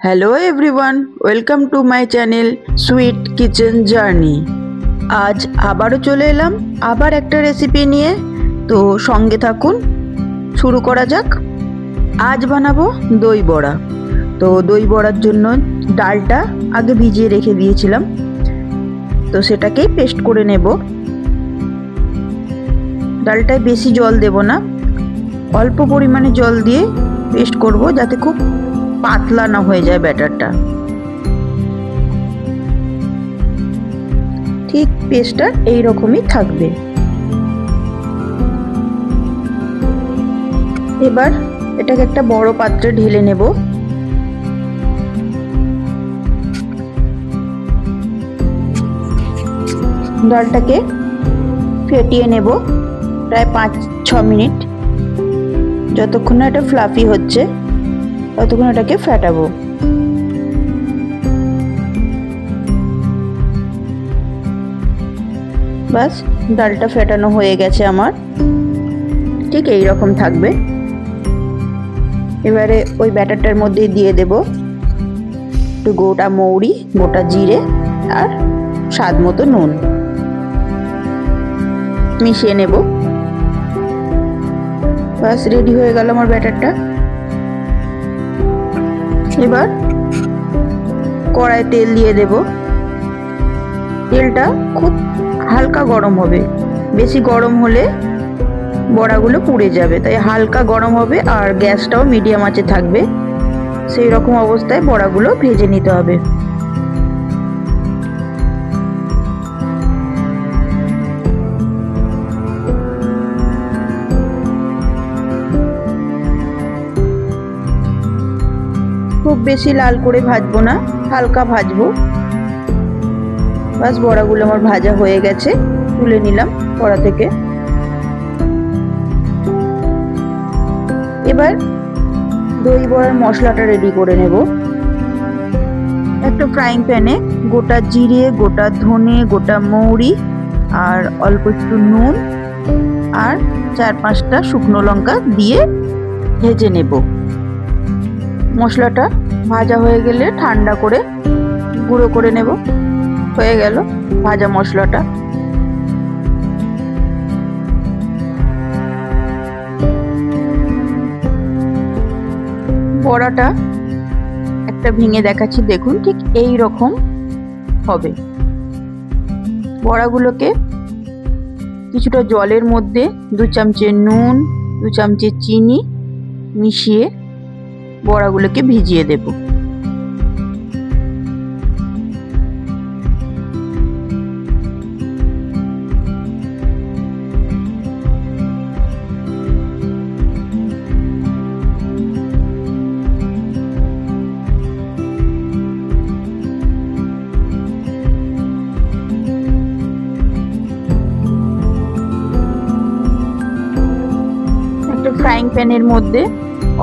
Hello everyone, welcome to my channel sweet kitchen journey. আজ আবারও চলে এলাম আবার একটা রেসিপি নিয়ে। তো সঙ্গে থাকুন, শুরু করা যাক। আজ বানাবো দই বড়া। তো দই বড়ার জন্য ডালটা আগে ভিজিয়ে রেখে দিয়েছিলাম, তো সেটাকেই পেস্ট করে নেব। ডালটায় বেশি জল দেব না, অল্প পরিমাণে জল দিয়ে পেস্ট করব, যাতে খুব পাতলা না হয়ে যায় ব্যাটারটা। ঠিক পেস্টটা এইরকমই থাকবে। এবার এটাকে একটা বড় পাত্রে ঢেলে নেব। ডালটাকে ফেটিয়ে নেব প্রায় 5-6 মিনিট। যতক্ষণ না এটা ফ্লাফি হচ্ছে ততক্ষণ এটাকে ফেটাবো। বাস, ডালটা ফেটানো হয়ে গেছে আমার। ঠিক এই রকম থাকবে। এবারে ওই ব্যাটারটার মধ্যে দিয়ে দেব একটু গোটা মৌরি, গোটা জিরে আর স্বাদ মতো নুন। মিশিয়ে নেব। বাস, রেডি হয়ে গেল আমার ব্যাটারটা। এবার কড়াই তেল দিয়ে দেব। তেলটা খুব হালকা গরম হবে, বেশি গরম হলে বড়াগুলো পুড়ে যাবে, তাই হালকা গরম হবে আর গ্যাসটাও মিডিয়াম আঁচে থাকবে। সেই রকম অবস্থায় বড়াগুলো ভেজে নিতে হবে। খুব বেশি লাল করে ভাজবো না, হালকা ভাজবো। বাস, বড়াগুলো আমার ভাজা হয়ে গেছে, তুলে নিলাম কড়া থেকে। এবার দই বড়ার মশলাটা রেডি করে নেব। একটা ফ্রাইং প্যানে গোটা জিরে, গোটা ধনে, গোটা মৌরি আর অল্প একটু নুন আর 4-5টা শুকনো লঙ্কা দিয়ে ভেজে নেব। মশলাটা ভাজা হয়ে গেলে ঠান্ডা করে গুঁড়ো করে নেব। হয়ে গেল ভাজা মশলাটা। বড়াটা একটা ভেঙে দেখাচ্ছি, দেখুন ঠিক এই রকম হবে। বড়াগুলোকে কিছুটা জলের মধ্যে 2 চামচে নুন, 2 চামচে চিনি মিশিয়ে বড়াগুলোকে ভিজিয়ে দেব। একটা ফ্রাইং প্যানের মধ্যে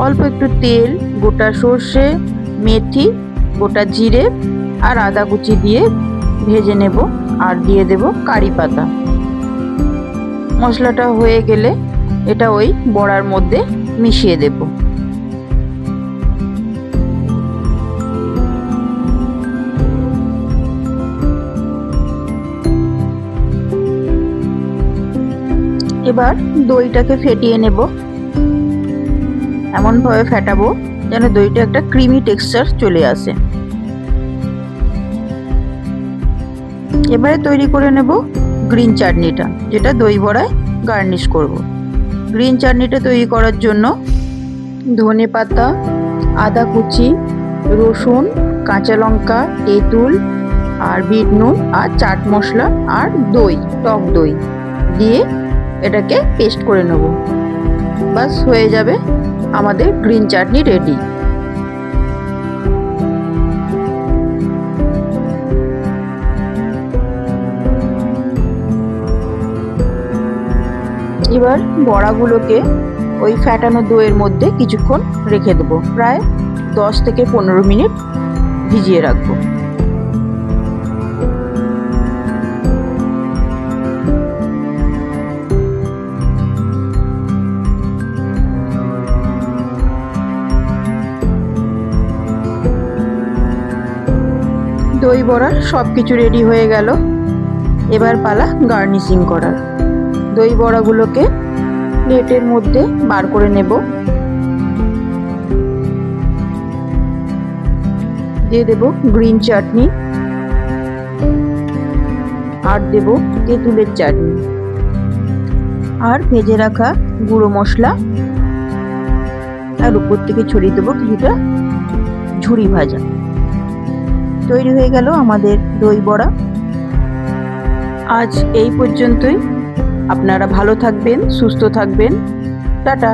অল্প একটু তেল, গোটা সর্ষে, মেথি, গোটা জিরে আর আদা কুচি দিয়ে ভেজে নেব। আর দিয়ে দেব কারি পাতা। মশলাটা হয়ে গেলে এটা ওই বড়ার মধ্যে মিশিয়ে দেব। এবার দইটাকে ফেটিয়ে নেব। এমন ভাবে ফেটাবো যেন দইটা একটা ক্রিমি টেক্সচার চলে আসে। এবারে তৈরি করে নেব গ্রিন চাটনিটা, যেটা দই বড়ায় গার্নিশ করব। গ্রিন চাটনিটা তৈরি করার জন্য ধনে পাতা, আদা কুচি, রসুন, কাঁচা লঙ্কা, তেঁতুল আর বিট নুন আর চাট মশলা আর দই, টক দই দিয়ে এটাকে পেস্ট করে নেব। বাস, হয়ে যাবে আমাদের গ্রিন চাটনি রেডি। এবার বড়াগুলোকে ওই ফ্যাটানো দইয়ের মধ্যে কিছুক্ষণ রেখে দেবো, প্রায় 10 থেকে 15 মিনিট ভিজিয়ে রাখবো। দই বড়া সব কিছু রেডি হয়ে গেল। এবার পালা গার্নিশিং করার। দই বড়াগুলোকে প্লেটের মধ্যে বার করে নেব। দিয়ে দেব গ্রিন চাটনি, আর দেব তেঁতুলের চাটনি, আর ভেজে রাখা গুঁড়ো মশলা, আর উপর থেকে ছড়িয়ে দেবো কিছুটা ঝুরি ভাজা। তৈরি হয়ে গেল আমাদের দই বড়া। আজ এই পর্যন্তই। আপনারা ভালো থাকবেন, সুস্থ থাকবেন। টাটা।